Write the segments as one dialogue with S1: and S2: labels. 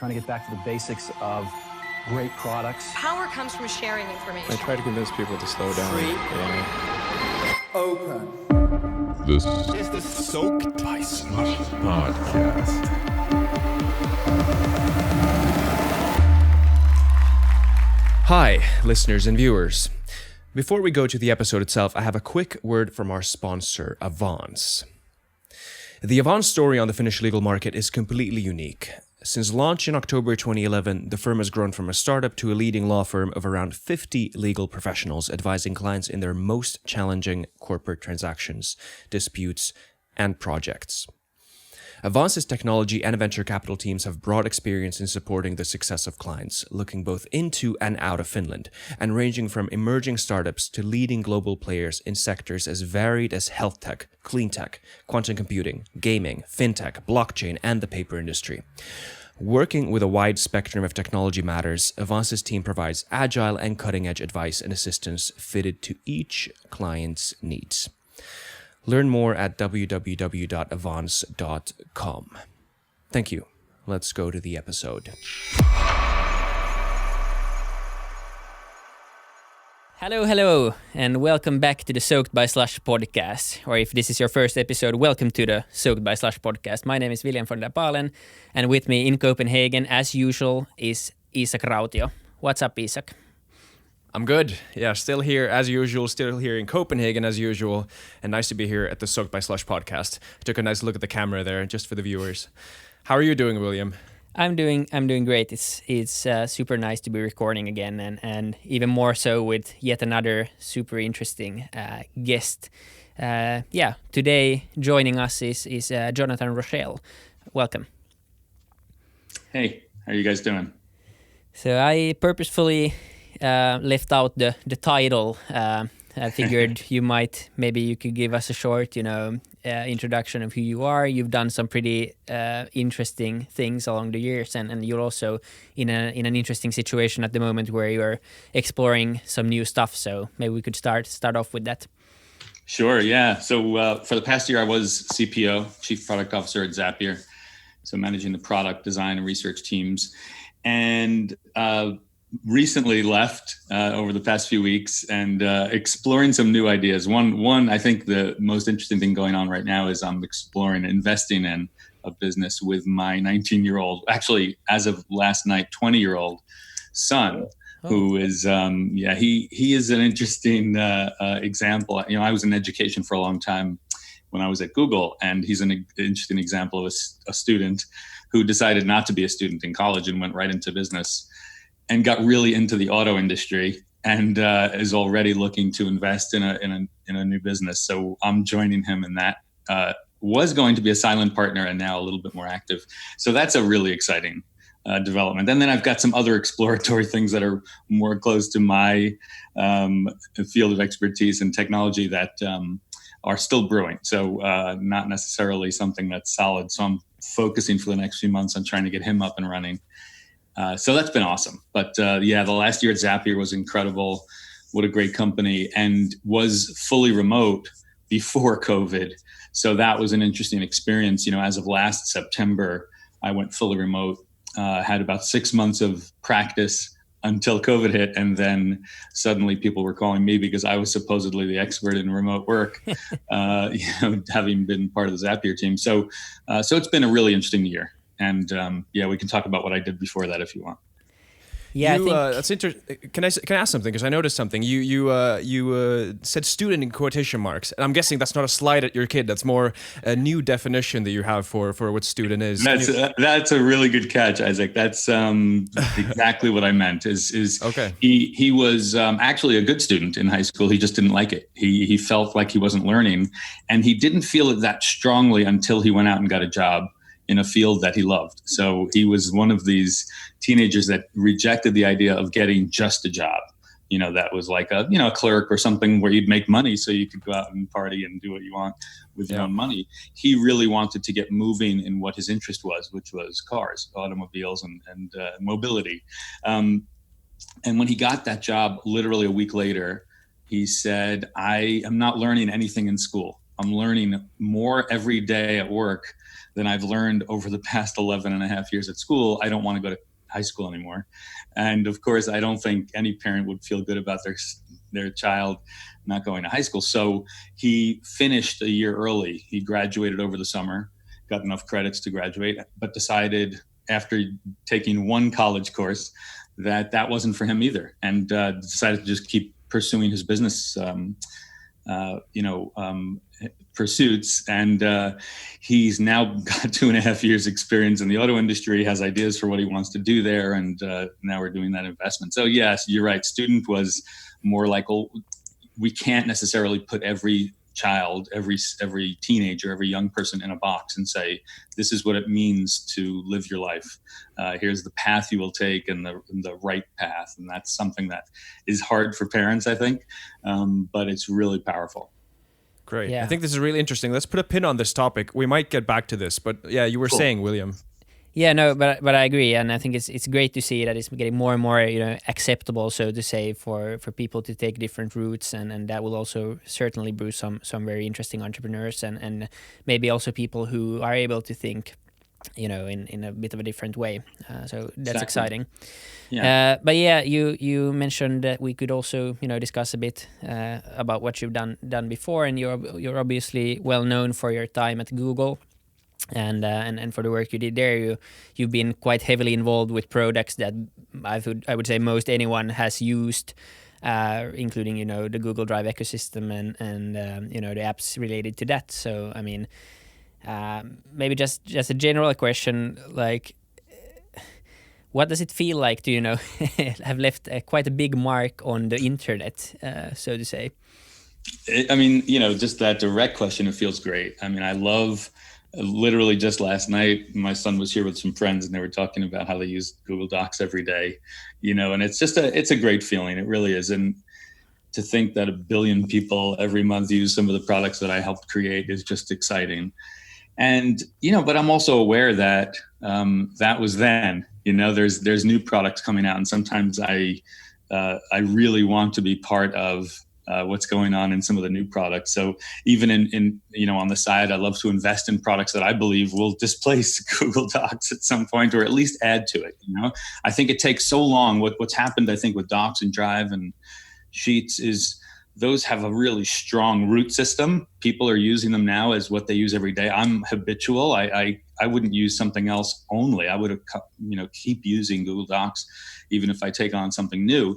S1: trying to get back to the basics of great products.
S2: Power comes from sharing information.
S3: I try to convince people to slow down.
S4: Free. Open.
S5: This is the Soaked by Slush podcast.
S6: Hi, listeners and viewers. Before we go to the episode itself, I have a quick word from our sponsor, Avance. The Avance story on the Finnish legal market is completely unique. Since launch in October 2011, the firm has grown from a startup to a leading law firm of around 50 legal professionals advising clients in their most challenging corporate transactions, disputes, and projects. Avance's technology and venture capital teams have broad experience in supporting the success of clients, looking both into and out of Finland, and ranging from emerging startups to leading global players in sectors as varied as health tech, clean tech, quantum computing, gaming, fintech, blockchain, and the paper industry. Working with a wide spectrum of technology matters, Avance's team provides agile and cutting-edge advice and assistance fitted to each client's needs. Learn more at www.avance.com. Thank you. Let's go to the episode.
S7: Hello, and welcome back to the Soaked by Slush podcast. Or if this is your first episode, welcome to the Soaked by Slush podcast. My name is William von der Palen, and with me in Copenhagen, as usual, is Isak Rautio. What's up, Isak?
S6: I'm good. Yeah, still here as usual, still here in Copenhagen as usual, and nice to be here at the Soaked by Slush podcast. I took a nice look at the camera there just for the viewers. How are you doing, William?
S7: I'm doing great. It's super nice to be recording again, and even more so with yet another super interesting guest. Today joining us is Jonathan Rochelle. Welcome.
S8: Hey, how are you guys doing?
S7: So I purposefully left out the title. I figured maybe you could give us a short, introduction of who you are. You've done some pretty interesting things along the years, and you're also in an interesting situation at the moment where you're exploring some new stuff. So maybe we could start off with that.
S8: Sure, yeah. So for the past year, I was CPO, Chief Product Officer at Zapier, so managing the product design and research teams, and recently left over the past few weeks and exploring some new ideas. One, I think the most interesting thing going on right now is I'm exploring investing in a business with my 19-year-old, actually, as of last night, 20-year-old son, who is, he is an interesting example. I was in education for a long time when I was at Google, and he's an interesting example of a student who decided not to be a student in college and went right into business and got really into the auto industry and is already looking to invest in a new business. So I'm joining him in that. Was going to be a silent partner and now a little bit more active. So that's a really exciting development. And then I've got some other exploratory things that are more close to my field of expertise and technology that are still brewing. So not necessarily something that's solid. So I'm focusing for the next few months on trying to get him up and running. So that's been awesome. But the last year at Zapier was incredible. What a great company, and was fully remote before COVID. So that was an interesting experience. As of last September, I went fully remote, had about 6 months of practice until COVID hit. And then suddenly people were calling me because I was supposedly the expert in remote work, having been part of the Zapier team. So it's been a really interesting year. And we can talk about what I did before that if you want.
S7: Yeah,
S6: that's interesting. Can I ask something? Because I noticed something. You said student in quotation marks, and I'm guessing that's not a slight at your kid. That's more a new definition that you have for what student is.
S8: That's a really good catch, Isaac. That's exactly what I meant. Is
S6: okay.
S8: He was actually a good student in high school. He just didn't like it. He felt like he wasn't learning, and he didn't feel it that strongly until he went out and got a job in a field that he loved. So he was one of these teenagers that rejected the idea of getting just a job, that was like a clerk or something where you'd make money so you could go out and party and do what you want with your own money. He really wanted to get moving in what his interest was, which was cars, automobiles, and mobility. And when he got that job, literally a week later, he said, I am not learning anything in school. I'm learning more every day at work than I've learned over the past 11 and a half years at school. I don't want to go to high school anymore. And of course, I don't think any parent would feel good about their child not going to high school. So he finished a year early. He graduated over the summer, got enough credits to graduate, but decided after taking one college course that wasn't for him either, and decided to just keep pursuing his business pursuits. And he's now got 2.5 years experience in the auto industry, has ideas for what he wants to do there. And now we're doing that investment. So yes, you're right. Student was more like, we can't necessarily put every child, every teenager, every young person in a box and say, this is what it means to live your life. Here's the path you will take, and the right path. And that's something that is hard for parents, I think, but it's really powerful.
S6: Great.
S7: Yeah.
S6: I think this is really interesting. Let's put a pin on this topic. We might get back to this, but yeah, you were saying, William.
S7: Yeah, no, but I agree, and I think it's great to see that it's getting more and more acceptable, so to say, for people to take different routes, and that will also certainly brew some very interesting entrepreneurs, and maybe also people who are able to think in a bit of a different way. So that's exciting.
S8: Yeah.
S7: But yeah, you mentioned that we could also discuss a bit about what you've done before, and you're obviously well known for your time at Google. And for the work you did there, you've been quite heavily involved with products that I would say most anyone has used, including the Google Drive ecosystem and the apps related to that. So I mean, maybe just a general question, like, what does it feel like to have left quite a big mark on the internet, so to say?
S8: I mean, just that direct question, it feels great. I mean, I love. Literally just last night, my son was here with some friends and they were talking about how they use Google Docs every day, and it's a great feeling. It really is. And to think that 1 billion people every month use some of the products that I helped create is just exciting. And, but I'm also aware that that was then, there's new products coming out. And sometimes I really want to be part of what's going on in some of the new products. So even in on the side, I love to invest in products that I believe will displace Google Docs at some point, or at least add to it. I think it takes so long. What's happened, I think, with Docs and Drive and Sheets is those have a really strong root system. People are using them now as what they use every day. I'm habitual. I wouldn't use something else only. I would keep using Google Docs, even if I take on something new.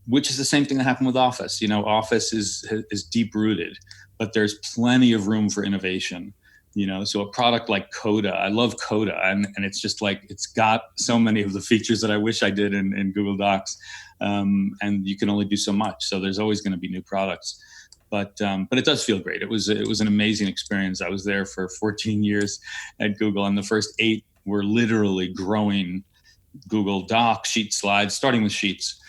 S8: Which is the same thing that happened with Office. Office is deep rooted, but there's plenty of room for innovation. So a product like Coda, I love Coda, and it's just like it's got so many of the features that I wish I did in Google Docs, and you can only do so much. So there's always going to be new products, but it does feel great. It was an amazing experience. I was there for 14 years at Google, and the first 8 were literally growing Google Docs, Sheets, Slides, starting with Sheets.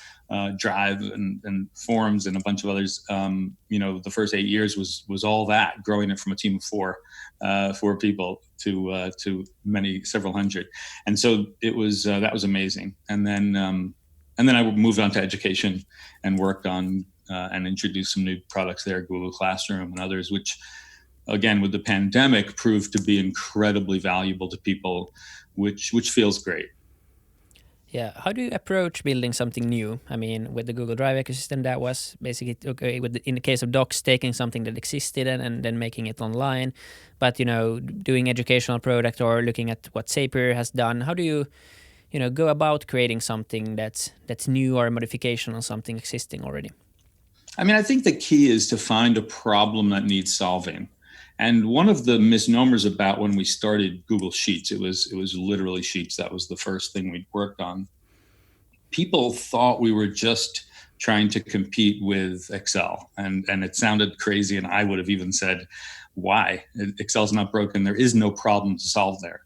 S8: Drive and Forms and a bunch of others. The first 8 years was all that, growing it from a team of 4 people to several hundred. And so it was that was amazing. And then I moved on to education and worked on and introduced some new products there, Google Classroom and others, which again with the pandemic proved to be incredibly valuable to people, which feels great.
S7: Yeah, how do you approach building something new? I mean, with the Google Drive ecosystem, that was basically okay. In the case of Docs, taking something that existed and then making it online. But doing educational product or looking at what Zapier has done, how do you, go about creating something that's new or a modification on something existing already?
S8: I mean, I think the key is to find a problem that needs solving. And one of the misnomers about when we started Google Sheets, it was literally Sheets. That was the first thing we worked on. People thought we were just trying to compete with Excel. And it sounded crazy. And I would have even said, why? Excel's not broken. There is no problem to solve there.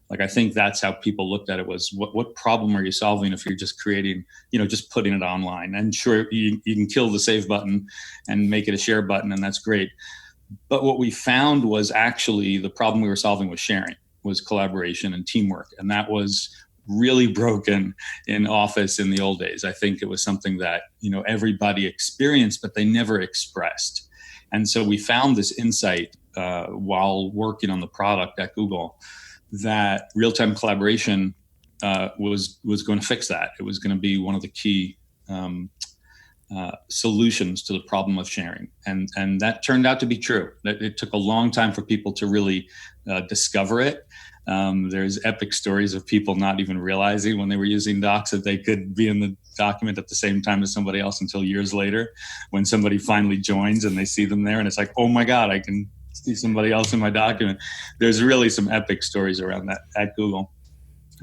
S8: Like, I think that's how people looked at it was, what problem are you solving if you're just creating, just putting it online? And sure, you can kill the save button and make it a share button, and that's great. But what we found was actually the problem we were solving was sharing, was collaboration and teamwork. And that was really broken in Office in the old days. I think it was something that, everybody experienced, but they never expressed. And so we found this insight while working on the product at Google that real-time collaboration was going to fix that. It was going to be one of the key solutions to the problem of sharing. And that turned out to be true. It took a long time for people to really discover it. There's epic stories of people not even realizing when they were using docs that they could be in the document at the same time as somebody else until years later, when somebody finally joins and they see them there and it's like, oh my God, I can see somebody else in my document. There's really some epic stories around that at Google.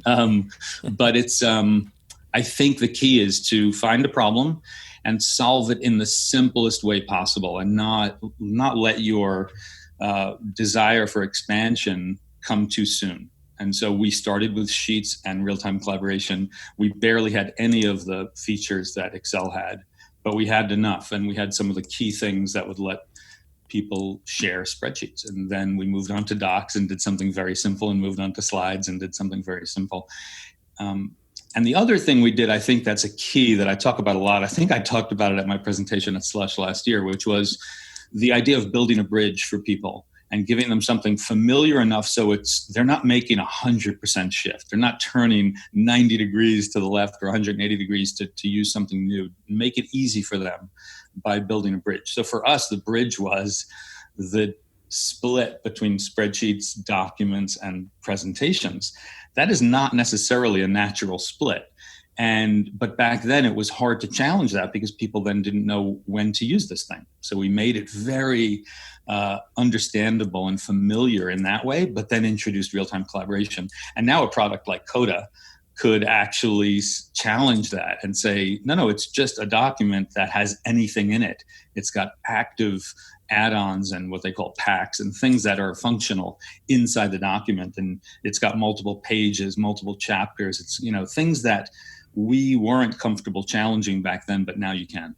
S8: But it's, I think the key is to find a problem and solve it in the simplest way possible, and not let your desire for expansion come too soon. And so we started with Sheets and real-time collaboration. We barely had any of the features that Excel had, but we had enough, and we had some of the key things that would let people share spreadsheets. And then we moved on to docs and did something very simple, and moved on to slides and did something very simple. And the other thing we did, I think that's a key that I talk about a lot. I think I talked about it at my presentation at Slush last year, which was the idea of building a bridge for people and giving them something familiar enough so they're not making 100% shift. They're not turning 90 degrees to the left or 180 degrees to use something new. Make it easy for them by building a bridge. So for us, the bridge was the split between spreadsheets, documents, and presentations. That is not necessarily a natural split. But back then it was hard to challenge that because people then didn't know when to use this thing. So we made it very understandable and familiar in that way, but then introduced real-time collaboration. And now a product like Coda could actually challenge that and say, no, it's just a document that has anything in it. It's got active add-ons and what they call packs and things that are functional inside the document. And it's got multiple pages, multiple chapters. It's, things that we weren't comfortable challenging back then, but now you can.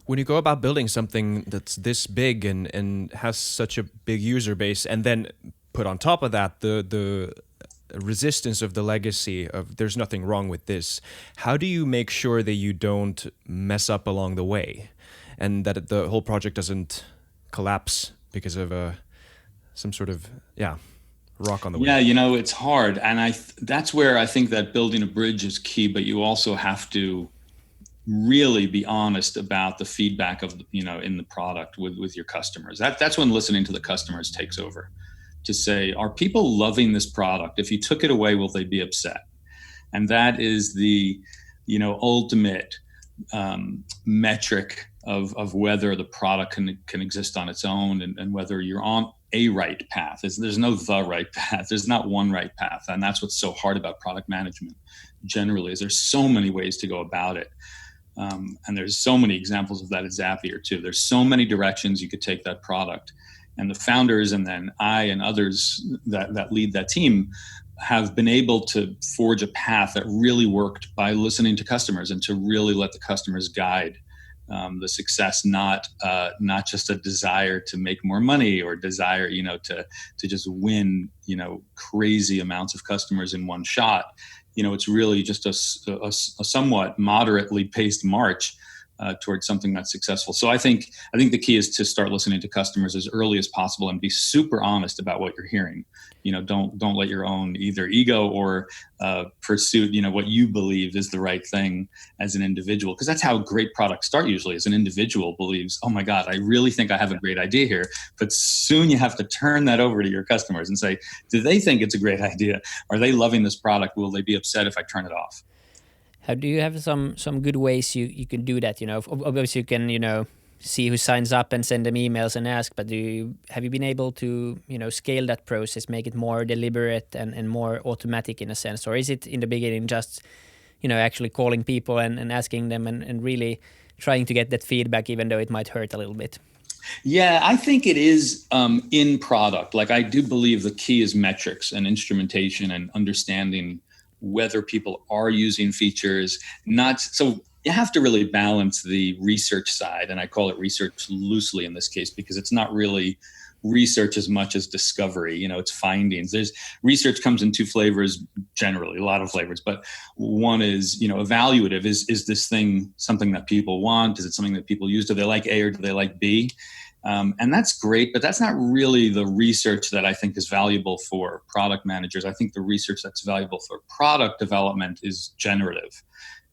S6: When you go about building something that's this big and has such a big user base, and then put on top of that the resistance of the legacy of there's nothing wrong with this, how do you make sure that you don't mess up along the way and that the whole project doesn't collapse because of some sort of rock on the way?
S8: Yeah, it's hard. And that's where I think that building a bridge is key, but you also have to really be honest about the feedback of, in the product with your customers. That's when listening to the customers takes over, to say, are people loving this product? If you took it away, will they be upset? And that is the, ultimate metric of whether the product can exist on its own and whether you're on a right path. There's no the right path. There's not one right path. And that's what's so hard about product management generally, is there's so many ways to go about it. And there's so many examples of that at Zapier too. There's so many directions you could take that product. And the founders, and then I and others that lead that team, have been able to forge a path that really worked by listening to customers and to really let the customers guide the success, not just a desire to make more money or desire, to just win, crazy amounts of customers in one shot. It's really just a somewhat moderately paced march towards something that's successful. So I think the key is to start listening to customers as early as possible and be super honest about what you're hearing. Don't let your own either ego or pursuit, what you believe is the right thing as an individual, because that's how great products start usually, as an individual believes, oh my God, I really think I have a great idea here. But soon you have to turn that over to your customers and say, do they think it's a great idea? Are they loving this product? Will they be upset if I turn it off?
S7: How do you have some good ways you can do that? Obviously you can, see who signs up and send them emails and ask, but have you been able to, scale that process, make it more deliberate and more automatic in a sense? Or is it in the beginning just, actually calling people and asking them and really trying to get that feedback, even though it might hurt a little bit?
S8: Yeah, I think it is in product. Like, I do believe the key is metrics and instrumentation and understanding whether people are using features. So you have to really balance the research side, and I call it research loosely in this case because it's not really research as much as discovery. It's findings. There's research comes in two flavors generally, a lot of flavors, but one is, evaluative. Is this thing something that people want? Is it something that people use? Do they like A or do they like B? And that's great, but that's not really the research that I think is valuable for product managers. I think the research that's valuable for product development is generative,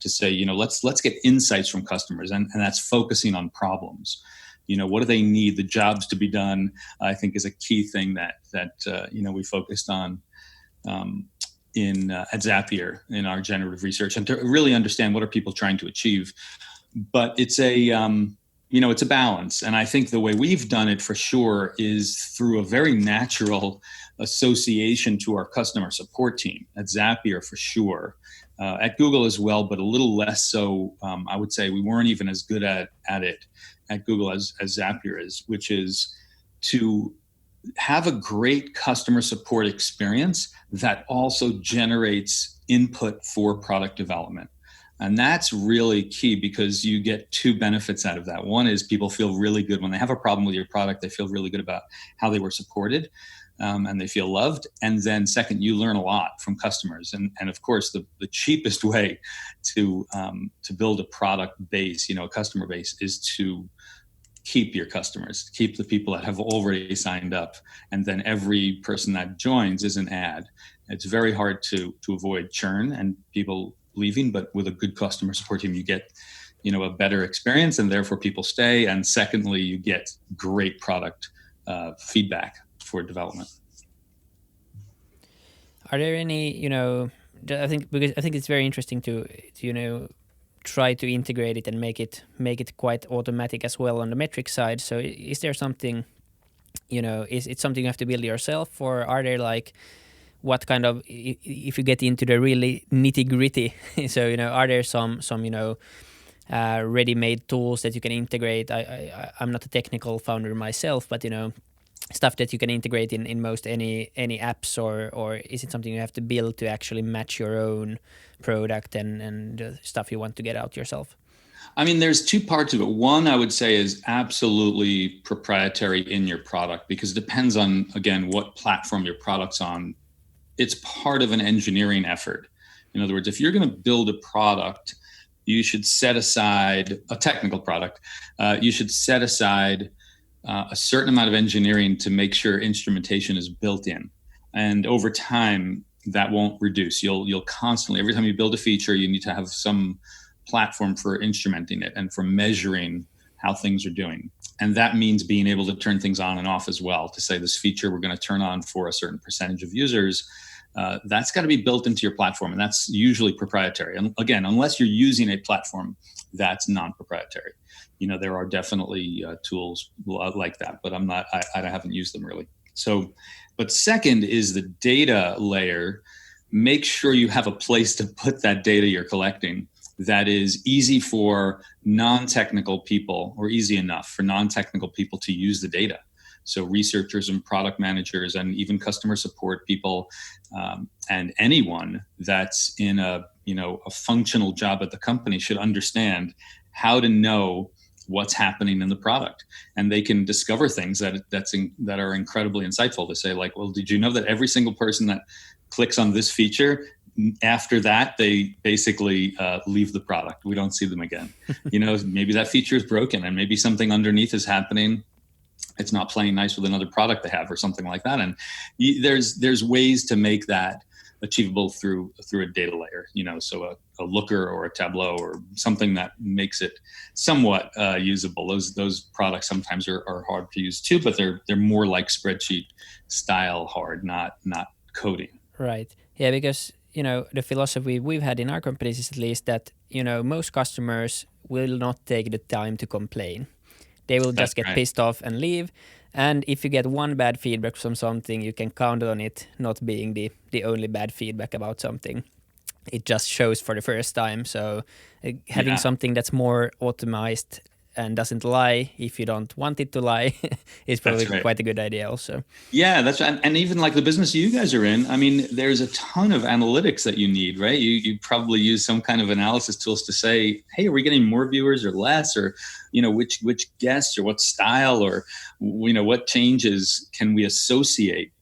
S8: to say, let's get insights from customers, and that's focusing on problems. What do they need? The jobs to be done, I think, is a key thing that we focused on at Zapier in our generative research, and to really understand what are people trying to achieve. But it's it's a balance. And I think the way we've done it for sure is through a very natural association to our customer support team at Zapier for sure. At Google as well, but a little less so. I would say we weren't even as good at it at Google as Zapier is, which is to have a great customer support experience that also generates input for product development. And that's really key, because you get two benefits out of that. One is people feel really good when they have a problem with your product. They feel really good about how they were supported, and they feel loved. And then second, you learn a lot from customers. And of course, the cheapest way to build a product base, a customer base, is to keep your customers, keep the people that have already signed up. And then every person that joins is an ad. It's very hard to avoid churn and people leaving, but with a good customer support team, you get, a better experience, and therefore people stay. And secondly, you get great product feedback for development.
S7: Are there any, I think it's very interesting to try to integrate it and make it quite automatic as well on the metric side. So is there something, is it something you have to build yourself, or are there what kind of, if you get into the really nitty gritty, so, are there some ready-made tools that you can integrate? I'm not a technical founder myself, but, stuff that you can integrate in most any apps, or is it something you have to build to actually match your own product and stuff you want to get out yourself?
S8: I mean, there's two parts of it. One, I would say, is absolutely proprietary in your product, because it depends on, again, what platform your product's on. It's part of an engineering effort. In other words, if you're going to build a product, you should set aside a technical product. You should set aside a certain amount of engineering to make sure instrumentation is built in. And over time, that won't reduce. You'll constantly, every time you build a feature, you need to have some platform for instrumenting it and for measuring how things are doing. And that means being able to turn things on and off as well, to say this feature we're going to turn on for a certain percentage of users. That's got to be built into your platform, and that's usually proprietary. And again, unless you're using a platform that's non-proprietary, there are definitely tools like that, but I haven't used them really. So, but second is the data layer. Make sure you have a place to put that data you're collecting that is easy for non-technical people, or easy enough for non-technical people to use the data. So researchers and product managers and even customer support people, and anyone that's in a functional job at the company should understand how to know what's happening in the product. And they can discover things that are incredibly insightful, to say, well, did you know that every single person that clicks on this feature, after that, they basically leave the product. We don't see them again. Maybe that feature is broken, and maybe something underneath is happening. It's not playing nice with another product they have, or something like that. And there's ways to make that achievable through a data layer. So a Looker or a Tableau or something that makes it somewhat usable. Those products sometimes are hard to use too, but they're more like spreadsheet style hard, not coding.
S7: Right. Yeah, because the philosophy we've had in our companies is at least that, most customers will not take the time to complain. They will just get pissed off and leave. And if you get one bad feedback from something, you can count on it not being the only bad feedback about something. It just shows for the first time. So having something that's more optimized and doesn't lie if you don't want it to lie is probably quite a good idea also.
S8: Yeah, that's right. And even like the business you guys are in, I mean, there's a ton of analytics that you need, right? You probably use some kind of analysis tools to say, hey, are we getting more viewers or less, or which guests or what style, or what changes can we associate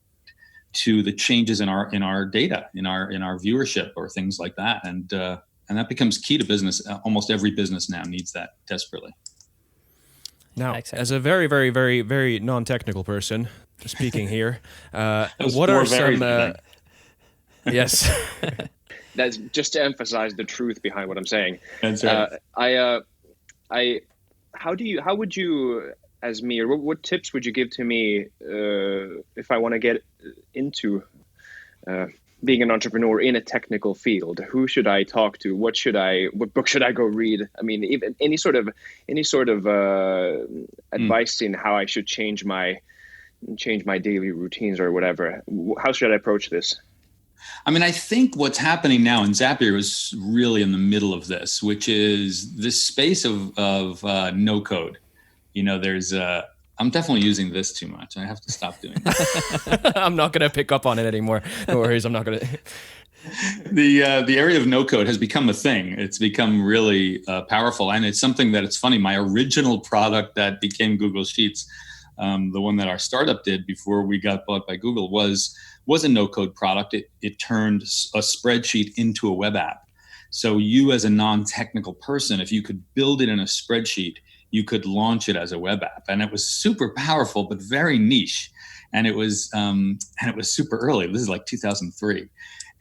S8: to the changes in our data, in our viewership or things like that, and that becomes key to business. Almost every business now needs that desperately.
S6: Now, as a very, very, very, very non-technical person speaking here, what are some? Yes,
S4: that's just to emphasize the truth behind what I'm saying.
S8: That's right.
S4: How would you, as me, or what tips would you give to me if I want to get into being an entrepreneur in a technical field? Who should I talk to? What book should I go read? I mean, even any sort of advice in how I should change my daily routines or whatever. How should I approach this?
S8: I mean, I think what's happening now, and Zapier is really in the middle of this, which is this space of no code. There's I'm definitely using this too much. I have to stop doing it.
S6: I'm not going to pick up on it anymore. No worries. I'm not going to.
S8: The area of no code has become a thing. It's become really powerful. And it's something that, it's funny, my original product that became Google Sheets, the one that our startup did before we got bought by Google, was a no code product. It turned a spreadsheet into a web app. So you, as a non-technical person, if you could build it in a spreadsheet, you could launch it as a web app, and it was super powerful, but very niche. And it was super early. This is like 2003.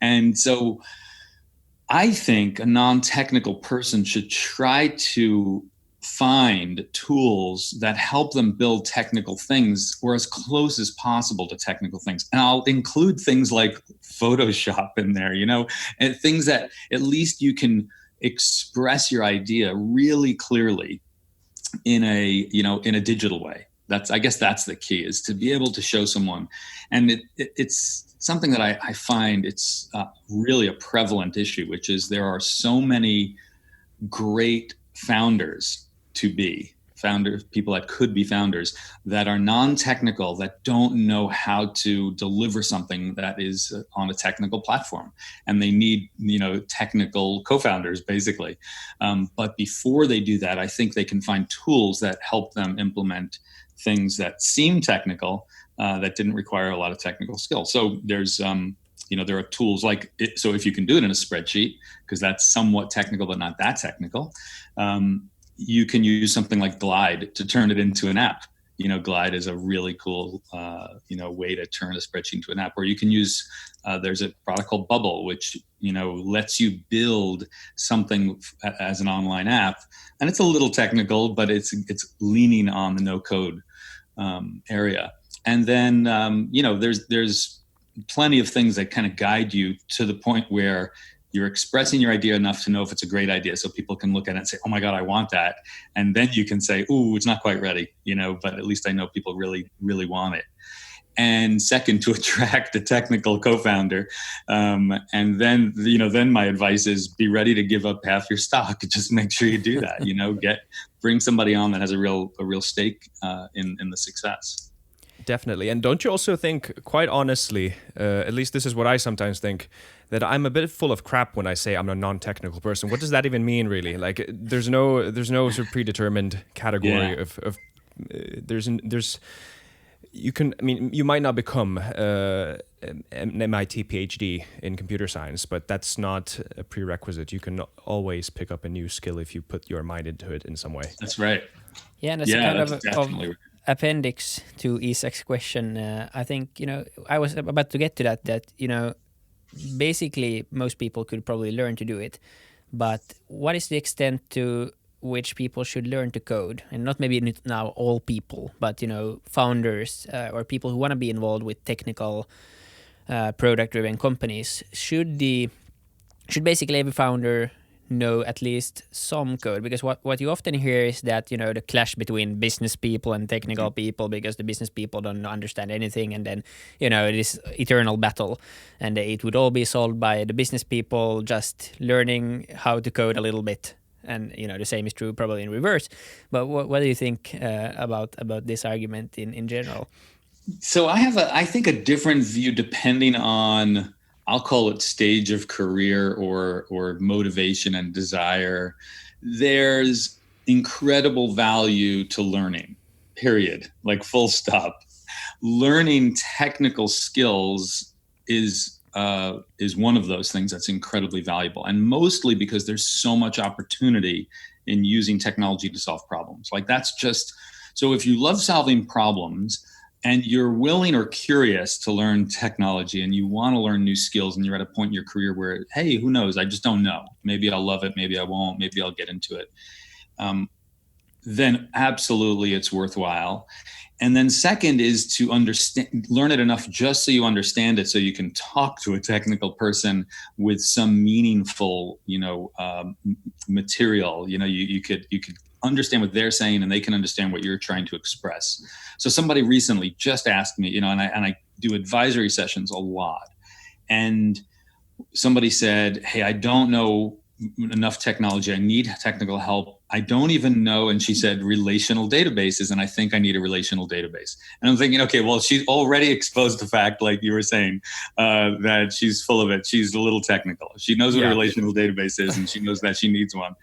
S8: And so I think a non-technical person should try to find tools that help them build technical things, or as close as possible to technical things. And I'll include things like Photoshop in there, and things that at least you can express your idea really clearly in a digital way. I guess that's the key, is to be able to show someone. And it's something that I find it's really a prevalent issue, which is there are so many great people that could be founders, that are non-technical, that don't know how to deliver something that is on a technical platform, and they need technical co-founders basically. But before they do that, I think they can find tools that help them implement things that seem technical, that didn't require a lot of technical skill. So there's there are tools like it. So if you can do it in a spreadsheet, because that's somewhat technical but not that technical, you can use something like Glide to turn it into an app. Glide is a really cool, way to turn a spreadsheet into an app. Or you can use, there's a product called Bubble, which, lets you build something as an online app. And it's a little technical, but it's leaning on the no code area. And then, there's plenty of things that kind of guide you to the point where you're expressing your idea enough to know if it's a great idea, so people can look at it and say, oh my God, I want that. And then you can say, ooh, it's not quite ready, but at least I know people really, really want it. And second, to attract a technical co-founder. And then, then my advice is be ready to give up half your stock. Just make sure you do that, bring somebody on that has a real stake in the success.
S6: Definitely. And don't you also think, quite honestly, at least this is what I sometimes think, that I'm a bit full of crap when I say I'm a non-technical person? What does that even mean, really? Like, there's no sort of predetermined category of you might not become an MIT PhD in computer science, but that's not a prerequisite. You can always pick up a new skill if you put your mind into it in some way.
S8: That's right.
S7: Yeah, and that's kind of appendix to Isaac's question. I think, I was about to get to that, basically most people could probably learn to do it, but what is the extent to which people should learn to code? And not maybe now all people, but founders or people who want to be involved with technical product-driven companies. Should basically every founder know at least some code? Because what you often hear is that the clash between business people and technical people, because the business people don't understand anything, and then it is eternal battle, and it would all be solved by the business people just learning how to code a little bit and the same is true probably in reverse. But what do you think about this argument in general?
S8: So I have I think a different view depending on, I'll call it stage of career or motivation and desire. There's incredible value to learning, period, like full stop. Learning technical skills is one of those things that's incredibly valuable, and mostly because there's so much opportunity in using technology to solve problems. Like that's just, so if you love solving problems and you're willing or curious to learn technology and you want to learn new skills and you're at a point in your career where, hey, who knows? I just don't know. Maybe I'll love it. Maybe I won't. Maybe I'll get into it. Then absolutely it's worthwhile. And then second is to learn it enough just so you understand it, so you can talk to a technical person with some meaningful, material. You could understand what they're saying and they can understand what you're trying to express. So somebody recently just asked me, and I do advisory sessions a lot. And somebody said, hey, I don't know enough technology. I need technical help. I don't even know. And she said relational databases. And I think I need a relational database. And I'm thinking, okay, well, she's already exposed the fact, like you were saying, that she's full of it. She's a little technical. She knows what a relational database is and she knows that she needs one.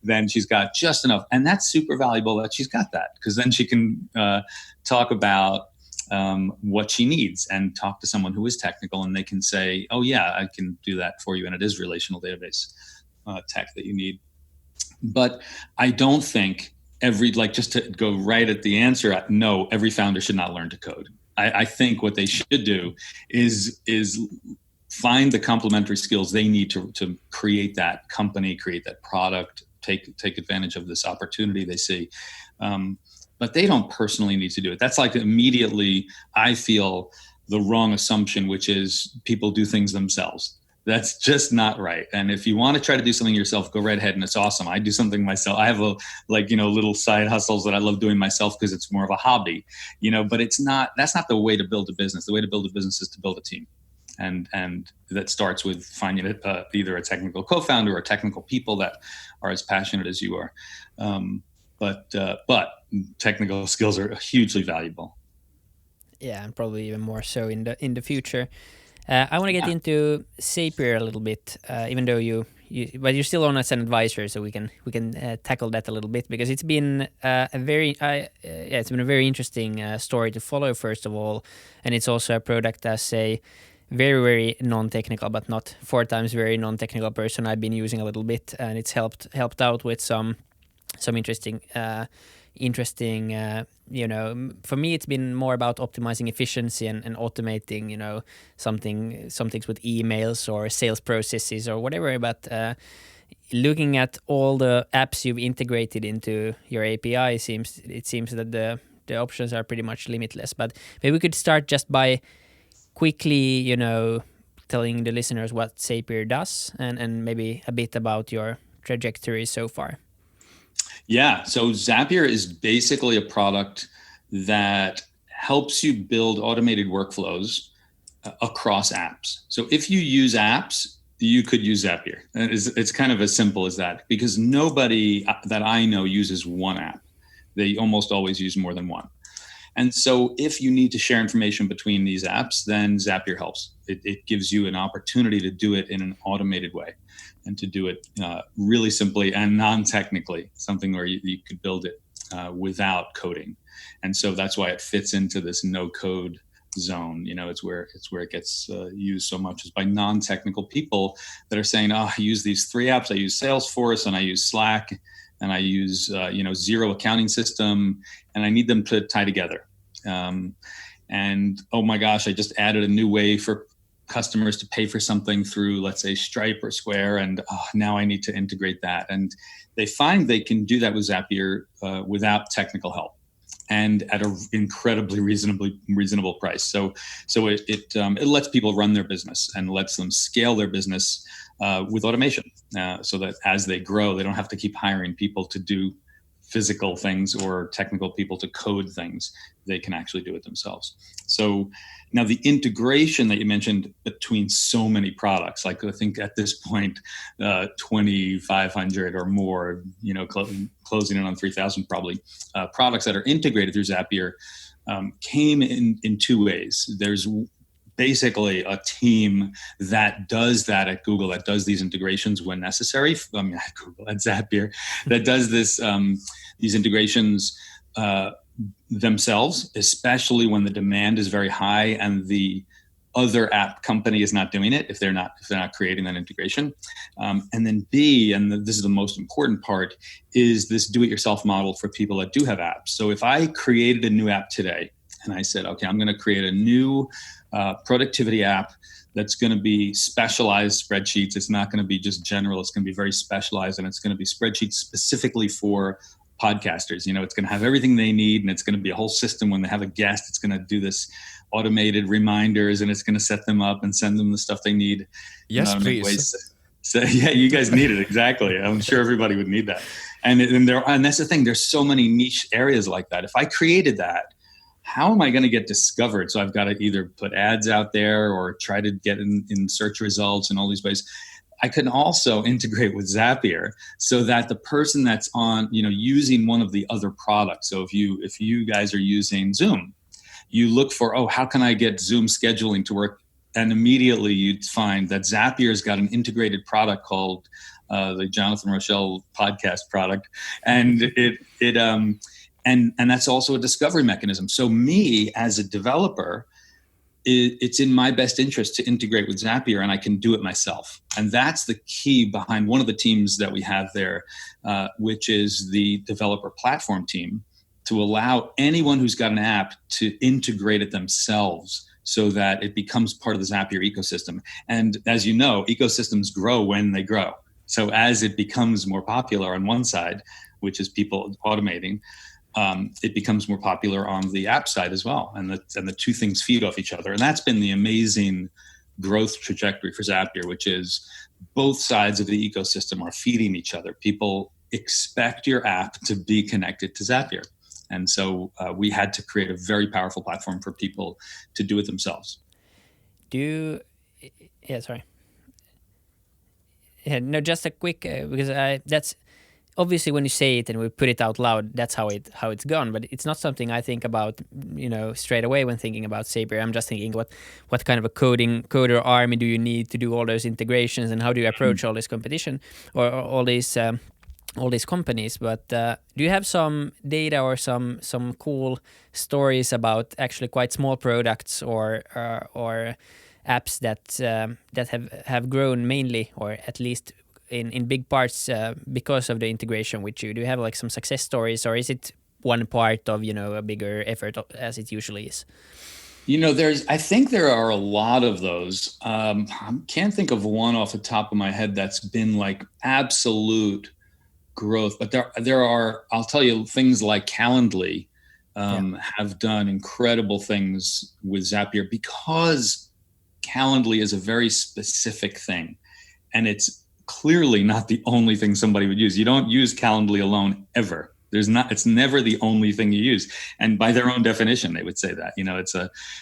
S8: Then she's got just enough. And that's super valuable that she's got that, because then she can talk about what she needs and talk to someone who is technical, and they can say, oh yeah, I can do that for you. And it is relational database tech that you need. But I don't think just to go right at the answer, no, every founder should not learn to code. I think what they should do is find the complementary skills they need to create that company, create that product, take advantage of this opportunity they see. But they don't personally need to do it. That's like immediately, I feel, the wrong assumption, which is people do things themselves. That's just not right. And if you want to try to do something yourself, go right ahead, and it's awesome. I do something myself. I have little side hustles that I love doing myself because it's more of a hobby, but that's not the way to build a business. The way to build a business is to build a team. And that starts with finding either a technical co-founder or technical people that are as passionate as you are. But technical skills are hugely valuable.
S7: Yeah, and probably even more so in the future. I want to get into Zapier a little bit, even though but you're still on as an advisor, so we can tackle that a little bit, because it's been a very interesting story to follow, first of all, and it's also a product as a very, very non-technical, but not 4 times very non-technical person I've been using a little bit, and it's helped out with some interesting. For me, it's been more about optimizing efficiency and automating, some things with emails or sales processes or whatever. But looking at all the apps you've integrated into your API, it seems that the options are pretty much limitless. But maybe we could start just by quickly, telling the listeners what Zapier does and maybe a bit about your trajectory so far.
S8: Yeah, so Zapier is basically a product that helps you build automated workflows across apps. So if you use apps, you could use Zapier. And it's kind of as simple as that, because nobody that I know uses one app. They almost always use more than one. And so if you need to share information between these apps, then Zapier helps. It gives you an opportunity to do it in an automated way, and to do it really simply and non-technically, something where you could build it without coding. And so that's why it fits into this no-code zone. It's where it gets used so much, is by non-technical people that are saying, I use these 3 apps. I use Salesforce and I use Slack and I use Xero accounting system, and I need them to tie together. And oh my gosh, I just added a new way for customers to pay for something through, let's say, Stripe or Square, and now I need to integrate that. And they find they can do that with Zapier without technical help, and at an incredibly reasonable price. So it lets people run their business and lets them scale their business with automation, so that as they grow, they don't have to keep hiring people to do physical things or technical people to code things. They can actually do it themselves. So now the integration that you mentioned between so many products, like I think at this point, 2,500 or more, closing in on 3,000 probably, products that are integrated through Zapier came in two ways. There's basically a team that does that at Google, that does these integrations when necessary. At Google, at Zapier, that does these integrations themselves, especially when the demand is very high and the other app company is not doing it, if they're not creating that integration. And then B, and this is the most important part, is this do-it-yourself model for people that do have apps. So if I created a new app today and I said, okay, I'm going to create a new productivity app that's going to be specialized spreadsheets. It's not going to be just general. It's going to be very specialized, and it's going to be spreadsheets specifically for podcasters. It's going to have everything they need, and it's going to be a whole system. When they have a guest, it's going to do this automated reminders, and it's going to set them up and send them the stuff they need.
S6: Yes, please.
S8: So yeah, you guys need it. Exactly. I'm sure everybody would need that. And that's the thing. There's so many niche areas like that. If I created that, how am I going to get discovered? So I've got to either put ads out there or try to get in search results and all these ways. I can also integrate with Zapier so that the person that's on, using one of the other products. So if you guys are using Zoom, you look for, how can I get Zoom scheduling to work? And immediately you'd find that Zapier's got an integrated product called the Jonathan Rochelle podcast product. And and that's also a discovery mechanism. So me as a developer, it's in my best interest to integrate with Zapier, and I can do it myself. And that's the key behind one of the teams that we have there, which is the developer platform team, to allow anyone who's got an app to integrate it themselves so that it becomes part of the Zapier ecosystem. And as you know, ecosystems grow when they grow. So as it becomes more popular on one side, which is people automating, it becomes more popular on the app side as well. And the two things feed off each other. And that's been the amazing growth trajectory for Zapier, which is both sides of the ecosystem are feeding each other. People expect your app to be connected to Zapier. And so we had to create a very powerful platform for people to do it themselves.
S7: Just a quick, because that's obviously when you say it and we put it out loud, that's how it's gone. But it's not something I think about, straight away when thinking about Zapier. I'm just thinking what kind of a coder army do you need to do all those integrations, and how do you approach all this competition or all these companies. But do you have some data or some cool stories about actually quite small products or apps that have grown mainly, or at least in big parts because of the integration with you? Do you have like some success stories, or is it one part of a bigger effort as it usually is?
S8: I think there are a lot of those. I can't think of one off the top of my head that's been like absolute growth, but there are, I'll tell you, things like Calendly have done incredible things with Zapier, because Calendly is a very specific thing, and it's clearly not the only thing somebody would use. You don't use Calendly alone ever. It's never the only thing you use. And by their own definition, they would say that,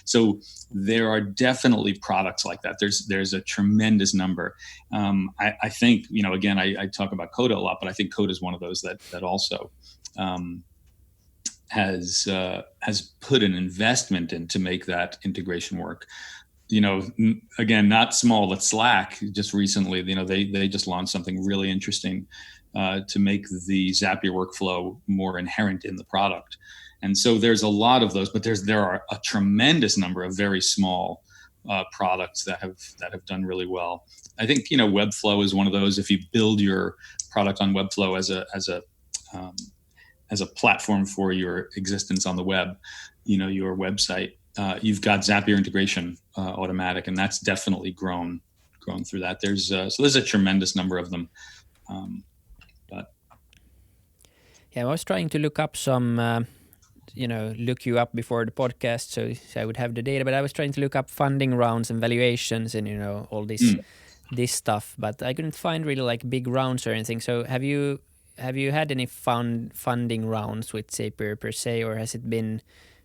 S8: so there are definitely products like that. There's a tremendous number. I think, again, I talk about Coda a lot, but I think Coda is one of those that also has put an investment in to make that integration work. Again, not small, but Slack just recently, they just launched something really interesting to make the Zapier workflow more inherent in the product. And so there's a lot of those, but there are a tremendous number of very small products that have done really well. I think, Webflow is one of those. If you build your product on Webflow as a platform for your existence on the web, your website, you've got Zapier integration automatic, and that's definitely grown through that. There's a tremendous number of them.
S7: I was trying to look up some, look you up before the podcast, so I would have the data. But I was trying to look up funding rounds and valuations and all this stuff, but I couldn't find really like big rounds or anything. So have you have you had any funding rounds with Zapier per se, or has it been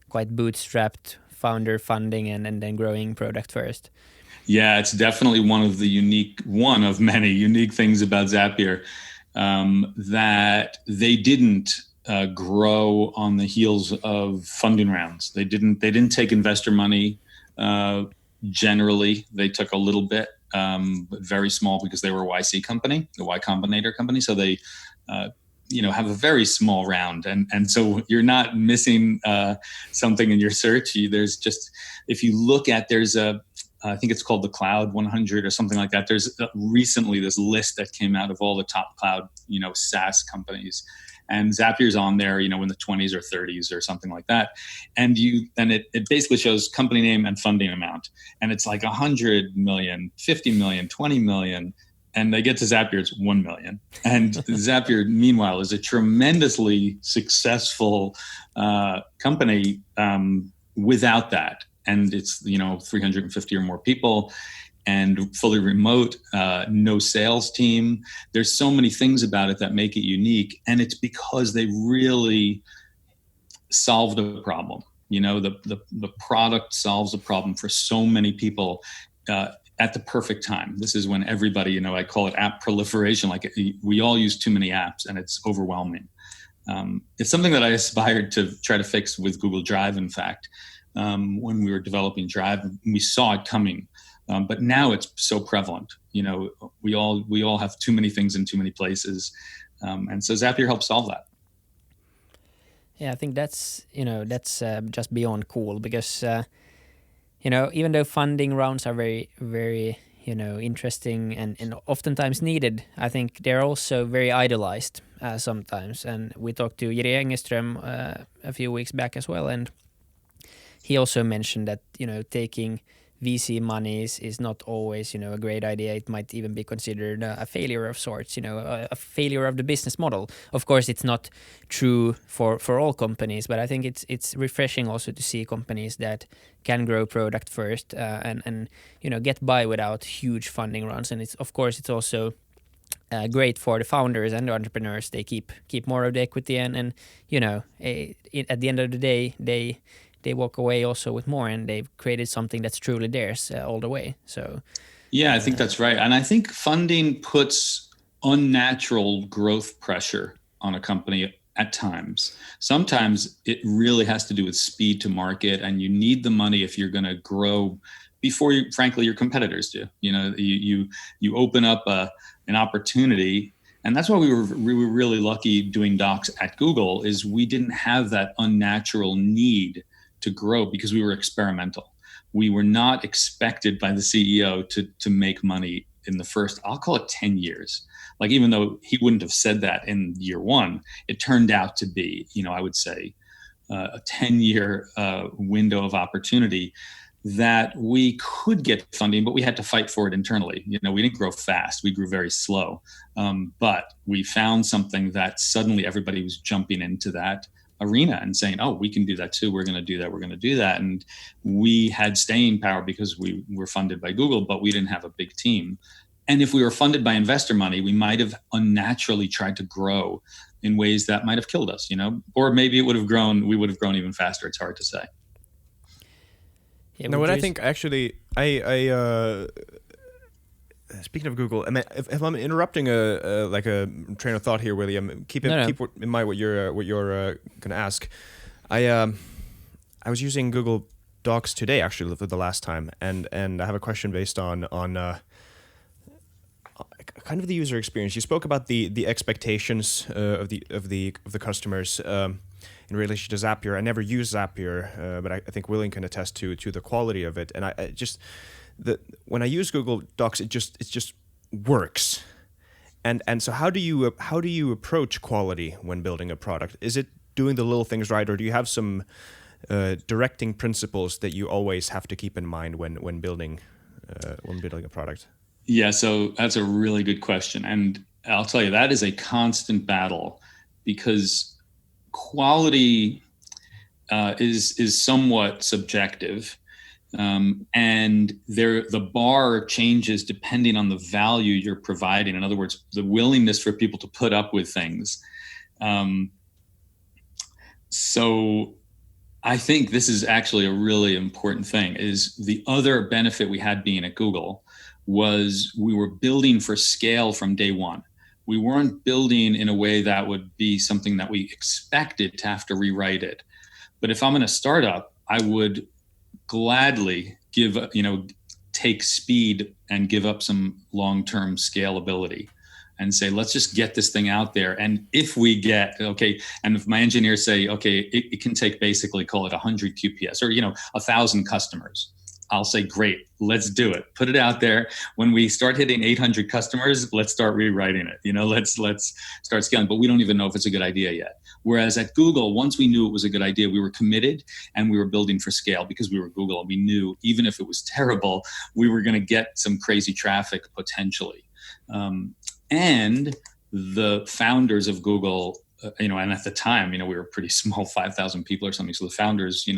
S7: quite bootstrapped founder funding and then growing product first?
S8: Yeah, it's definitely one of many unique things about Zapier, that they didn't grow on the heels of funding rounds. They didn't take investor money. Generally, they took a little bit, but very small, because they were a YC company, the Y Combinator company. So they, have a very small round, and so you're not missing something in your search. There's just, if you look at, I think it's called the Cloud 100 or something like that. There's recently this list that came out of all the top cloud, SaaS companies, and Zapier's on there, in the 20s or 30s or something like that. And it basically shows company name and funding amount. And it's like 100 million, 50 million, 20 million. And they get to Zapier, it's 1 million. And Zapier, meanwhile, is a tremendously successful company without that. And it's, 350 or more people and fully remote, no sales team. There's so many things about it that make it unique. And it's because they really solved a problem. The product solves a problem for so many people at the perfect time. This is when everybody, I call it app proliferation. Like, we all use too many apps and it's overwhelming. It's something that I aspired to try to fix with Google Drive, in fact. When we were developing Drive, we saw it coming, but now it's so prevalent. We all have too many things in too many places, and so Zapier helps solve that.
S7: Yeah, I think that's just beyond cool, because even though funding rounds are very, very interesting and oftentimes needed, I think they're also very idolized sometimes. And we talked to Jiri Engeström a few weeks back as well, and he also mentioned that, taking VC monies is not always, a great idea. It might even be considered a failure of sorts, a failure of the business model. Of course, it's not true for all companies, but I think it's refreshing also to see companies that can grow product first and get by without huge funding rounds. And it's also great for the founders and the entrepreneurs. They keep more of the equity and at the end of the day, they walk away also with more, and they've created something that's truly theirs all the way. So,
S8: yeah, I think that's right. And I think funding puts unnatural growth pressure on a company at times. Sometimes it really has to do with speed to market, and you need the money if you're going to grow before frankly, your competitors do. You open up an opportunity. And that's why we were really lucky doing docs at Google, is we didn't have that unnatural need to grow because we were experimental. We were not expected by the CEO to make money in the first, I'll call it 10 years. Like, even though he wouldn't have said that in year one, it turned out to be, I would say a 10-year window of opportunity that we could get funding, but we had to fight for it internally. We didn't grow fast. We grew very slow. But we found something that suddenly everybody was jumping into that arena and saying, oh, we can do that too. We're going to do that. We're going to do that. And we had staying power because we were funded by Google, but we didn't have a big team. And if we were funded by investor money, we might have unnaturally tried to grow in ways that might have killed us, or maybe we would have grown even faster. It's hard to say.
S6: Yeah, no, what I think actually, I speaking of Google, if I'm interrupting a train of thought here, William, keep in mind what you're going to ask. I was using Google Docs today actually for the last time, and I have a question based on kind of the user experience. You spoke about the expectations of the customers in relation to Zapier. I never use Zapier, but I think William can attest to the quality of it. And I just when I use Google Docs, it just works. And so how do you approach quality when building a product? Is it doing the little things right, or do you have some directing principles that you always have to keep in mind when building a product?
S8: Yeah, so that's a really good question. And I'll tell you, that is a constant battle, because quality is somewhat subjective. And the bar changes depending on the value you're providing. In other words, the willingness for people to put up with things. So I think this is actually a really important thing. Is the other benefit we had being at Google was we were building for scale from day one. We weren't building in a way that would be something that we expected to have to rewrite it. But if I'm in a startup, I would gladly take speed and give up some long-term scalability and say, let's just get this thing out there. And if we get, and if my engineers say, it can take basically, call it 100 QPS or, 1,000 customers, I'll say, great, let's do it. Put it out there. When we start hitting 800 customers, let's start rewriting it. Let's start scaling, but we don't even know if it's a good idea yet. Whereas at Google, once we knew it was a good idea, we were committed and we were building for scale because we were Google and we knew even if it was terrible, we were going to get some crazy traffic potentially. And the founders of Google, and at the time, we were pretty small, 5,000 people or something. So the founders,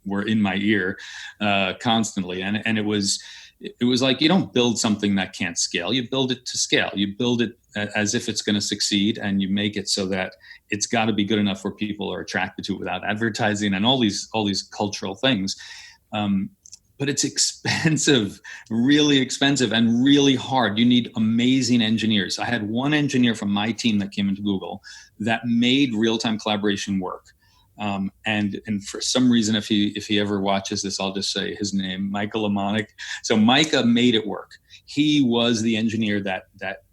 S8: were in my ear constantly. And it was like, you don't build something that can't scale. You build it to scale. You build it as if it's going to succeed, and you make it so that it's got to be good enough where people are attracted to it without advertising and all these cultural things. But it's expensive, really expensive and really hard. You need amazing engineers. I had one engineer from my team that came into Google that made real-time collaboration work. And for some reason, if he ever watches this, I'll just say his name, Micah Lamonic. So Micah made it work. He was the engineer that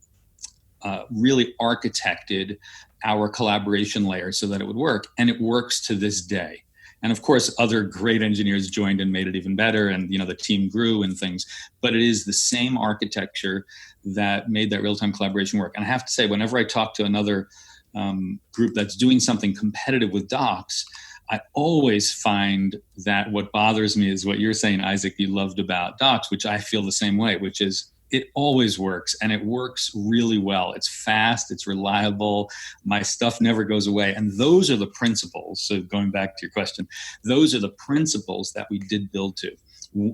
S8: really architected our collaboration layer so that it would work. And it works to this day. And of course, other great engineers joined and made it even better. And, the team grew and things, but it is the same architecture that made that real-time collaboration work. And I have to say, whenever I talk to another group that's doing something competitive with Docs, I always find that what bothers me is what you're saying, Isaac, you loved about Docs, which I feel the same way, which is it always works, and it works really well. It's fast, it's reliable, my stuff never goes away. And those are the principles. So going back to your question, those are the principles that we did build to.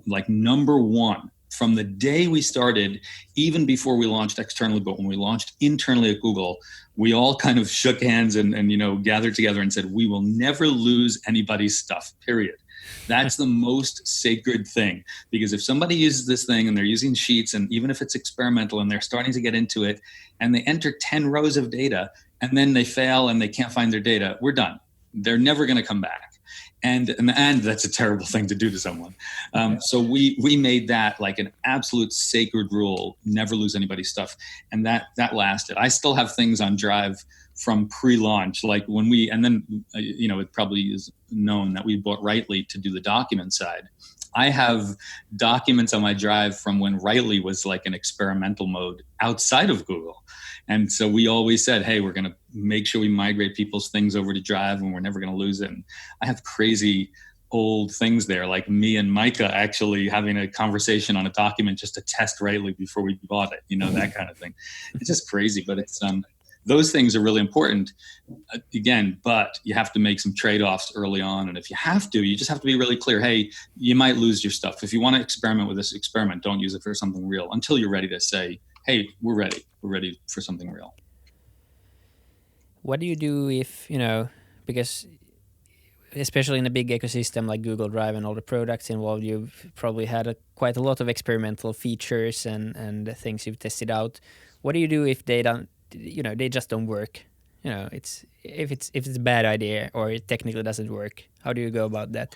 S8: Like number one, from the day we started, even before we launched externally, but when we launched internally at Google, we all kind of shook hands and gathered together and said, we will never lose anybody's stuff, period. That's the most sacred thing, because if somebody uses this thing and they're using Sheets, and even if it's experimental and they're starting to get into it and they enter 10 rows of data and then they fail and they can't find their data, we're done. They're never going to come back. And that's a terrible thing to do to someone. So we made that like an absolute sacred rule, never lose anybody's stuff. And that lasted. I still have things on Drive from pre-launch, like when it probably is known that we bought Writely to do the document side. I have documents on my Drive from when Writely was like an experimental mode outside of Google. And so we always said, hey, we're going to make sure we migrate people's things over to Drive and we're never going to lose it. And I have crazy old things there, like me and Micah actually having a conversation on a document just to test Writely before we bought it, that kind of thing. It's just crazy, but it's those things are really important, again, but you have to make some trade-offs early on. And if you have to, you just have to be really clear. Hey, you might lose your stuff. If you want to experiment with this experiment, don't use it for something real until you're ready to say, hey, we're ready. We're ready for something real.
S7: What do you do if, because especially in a big ecosystem like Google Drive and all the products involved, you've probably had quite a lot of experimental features and things you've tested out. What do you do if they don't, they just don't work? If it's a bad idea or it technically doesn't work, how do you go about that?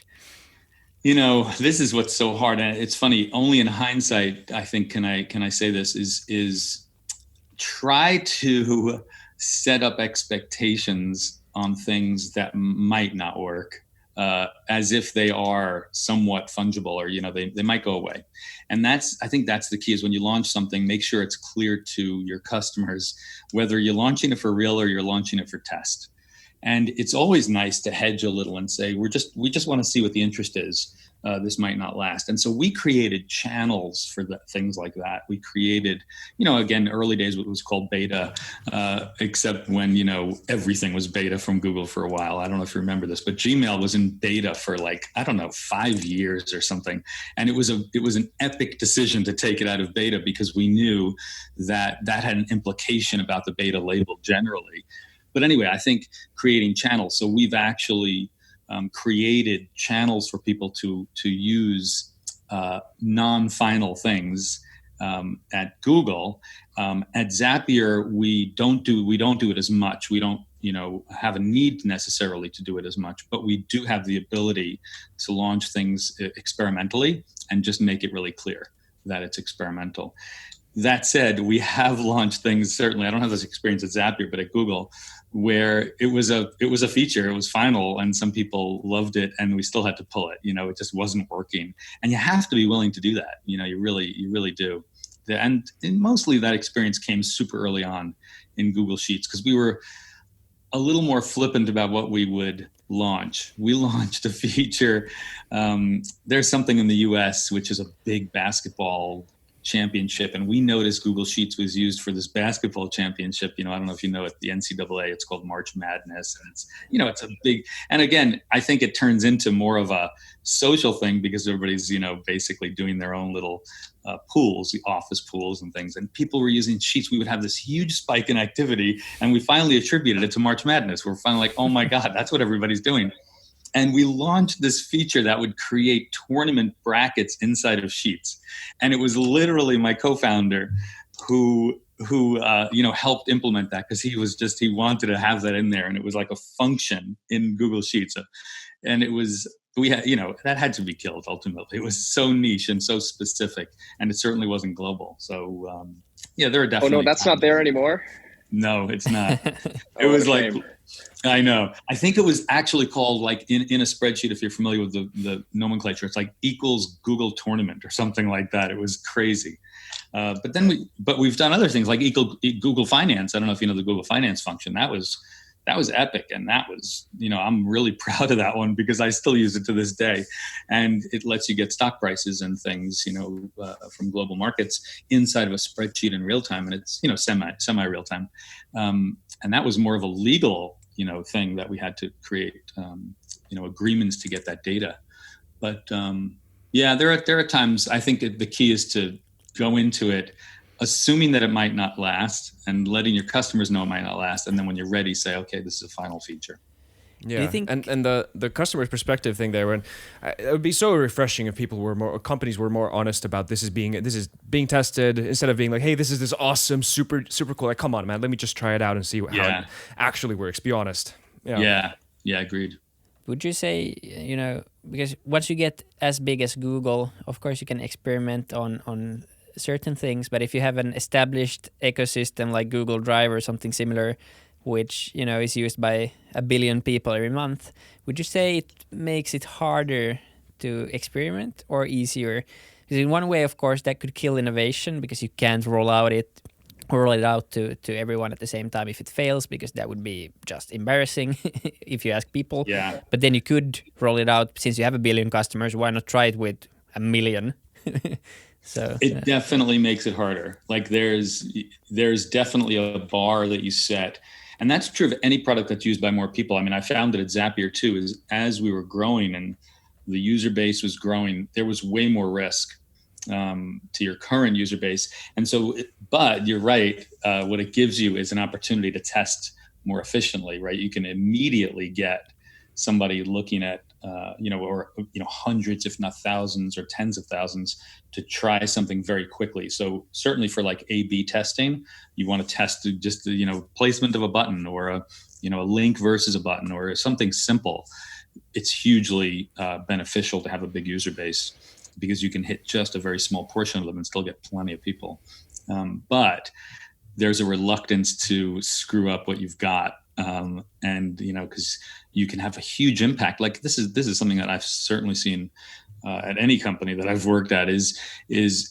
S8: This is what's so hard, and it's funny. Only in hindsight, I think, can I say this is try to set up expectations on things that might not work, as if they are somewhat fungible or they might go away. And I think that's the key, is when you launch something, make sure it's clear to your customers whether you're launching it for real or you're launching it for test. And it's always nice to hedge a little and say, we just want to see what the interest is. this might not last. And so we created channels for things like that. We created, again, early days, what was called beta, except when, everything was beta from Google for a while. I don't know if you remember this, but Gmail was in beta for 5 years or something. And it was an epic decision to take it out of beta because we knew that had an implication about the beta label generally. But anyway, I think creating channels. So we've actually created channels for people to use non-final things at Google. At Zapier, we don't do it as much. We don't have a need necessarily to do it as much, but we do have the ability to launch things experimentally and just make it really clear that it's experimental. That said, we have launched things, certainly, I don't have this experience at Zapier, but at Google, where it was a feature, it was final, and some people loved it, and we still had to pull it. It just wasn't working. And you have to be willing to do that. You really do. And mostly that experience came super early on in Google Sheets because we were a little more flippant about what we would launch. We launched a feature. There's something in the US, which is a big basketball championship, and we noticed Google Sheets was used for this basketball championship. I don't know if you know it, the NCAA, it's called March Madness, and it's a big, and again, I think it turns into more of a social thing because everybody's, basically doing their own little pools, the office pools and things, and people were using Sheets. We would have this huge spike in activity, and we finally attributed it to March Madness. We're finally like, oh my God, that's what everybody's doing. And we launched this feature that would create tournament brackets inside of Sheets. And it was literally my co-founder who helped implement that because he wanted to have that in there. And it was like a function in Google Sheets. And that had to be killed ultimately. It was so niche and so specific, and it certainly wasn't global. So there are definitely.
S4: Oh no, that's not there anymore.
S8: No, it's not. It was like, I know. I think it was actually called in a spreadsheet, if you're familiar with the nomenclature, it's like equals Google tournament or something like that. It was crazy. But we've done other things like Google Finance. I don't know if you know the Google Finance function. That was epic. And that was, I'm really proud of that one because I still use it to this day. And it lets you get stock prices and things, from global markets inside of a spreadsheet in real time. And it's, semi real time. And that was more of a legal, thing that we had to create, agreements to get that data. But there are times I think the key is to go into it assuming that it might not last and letting your customers know it might not last. And then when you're ready, say, okay, this is a final feature.
S6: Yeah, and the customer's perspective thing there, when it would be so refreshing if companies were more honest about this is being tested instead of being like, hey, this is this awesome, super cool. Like, come on, man, let me just try it out and see how it actually works. Be honest.
S8: Yeah, agreed.
S7: Would you say, because once you get as big as Google, of course you can experiment on certain things, but if you have an established ecosystem like Google Drive or something similar, which is used by 1 billion people every month, would you say it makes it harder to experiment or easier? Because in one way, of course, that could kill innovation because you can't roll it out to everyone at the same time if it fails, because that would be just embarrassing if you ask people.
S8: Yeah.
S7: But then you could roll it out since you have 1 billion customers. Why not try it with 1 million? So
S8: it definitely makes it harder. Like there's definitely a bar that you set. And that's true of any product that's used by more people. I mean, I found it at Zapier too, is as we were growing and the user base was growing, there was way more risk to your current user base. And so, but you're right, what it gives you is an opportunity to test more efficiently, right? You can immediately get somebody looking at, hundreds, if not thousands or tens of thousands to try something very quickly. So certainly for like A/B testing, you want to test just the, placement of a button or a link versus a button or something simple. It's hugely beneficial to have a big user base because you can hit just a very small portion of them and still get plenty of people. But there's a reluctance to screw up what you've got. Because you can have a huge impact. Like this is something that I've certainly seen at any company that I've worked at is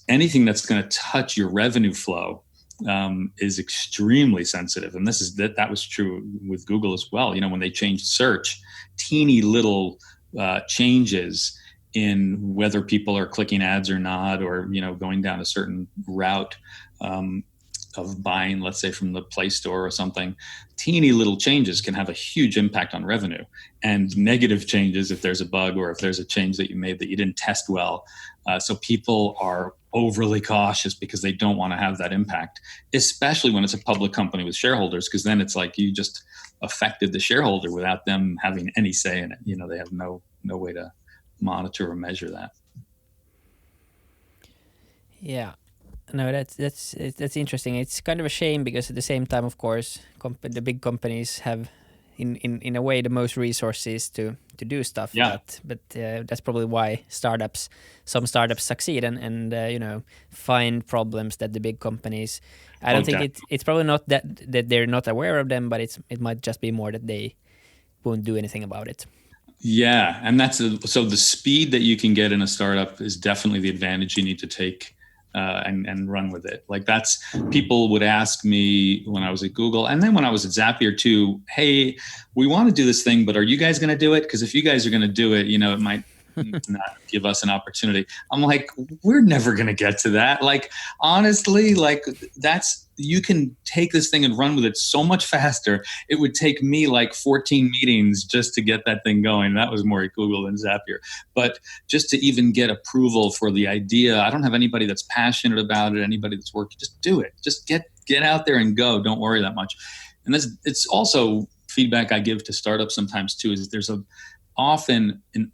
S8: anything that's going to touch your revenue flow is extremely sensitive. And that was true with Google as well. When they changed search, teeny little changes in whether people are clicking ads or not, or going down a certain route of buying, let's say from the Play Store or something. Teeny little changes can have a huge impact on revenue, and negative changes if there's a bug or if there's a change that you made that you didn't test well. So people are overly cautious because they don't want to have that impact, especially when it's a public company with shareholders, because then it's like you just affected the shareholder without them having any say in it. They have no way to monitor or measure that.
S7: Yeah. No, that's interesting. It's kind of a shame because at the same time, of course, the big companies have, in a way, the most resources to do stuff.
S8: Yeah.
S7: But that's probably why some startups succeed and find problems that the big companies. I don't think it's probably not that they're not aware of them, but it might just be more that they won't do anything about it.
S8: Yeah, and so the speed that you can get in a startup is definitely the advantage you need to take. And run with it. Like people would ask me when I was at Google, and then when I was at Zapier too, hey, we want to do this thing, but are you guys going to do it? Because if you guys are going to do it, it might not give us an opportunity. I'm like, we're never going to get to that. Like, honestly, you can take this thing and run with it so much faster. It would take me like 14 meetings just to get that thing going. That was more at Google than Zapier. But just to even get approval for the idea, I don't have anybody that's passionate about it, anybody that's working. Just do it. Just get out there and go. Don't worry that much. And it's also feedback I give to startups sometimes too, is there's often an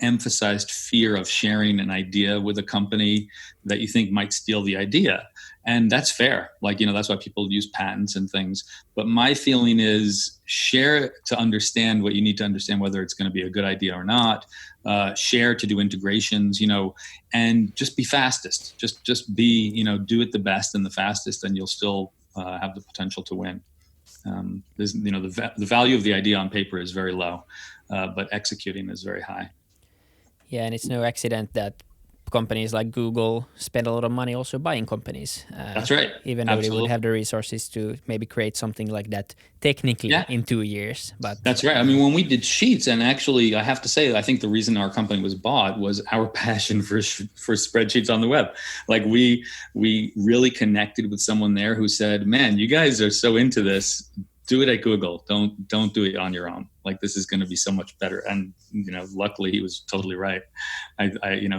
S8: emphasized fear of sharing an idea with a company that you think might steal the idea. And that's fair. That's why people use patents and things. But my feeling is share to understand what you need to understand, whether it's going to be a good idea or not. Share to do integrations, and just be fastest. Just be, do it the best and the fastest, and you'll still have the potential to win. The value of the idea on paper is very low, but executing is very high.
S7: Yeah, and it's no accident that companies like Google spend a lot of money also buying companies.
S8: That's right.
S7: Even though they would have the resources to maybe create something like that technically in 2 years. But
S8: that's right. I mean, when we did Sheets, and actually I have to say, I think the reason our company was bought was our passion for spreadsheets on the web. Like we really connected with someone there who said, man, you guys are so into this. Do it at Google. Don't do it on your own. Like, this is going to be so much better. And luckily he was totally right. I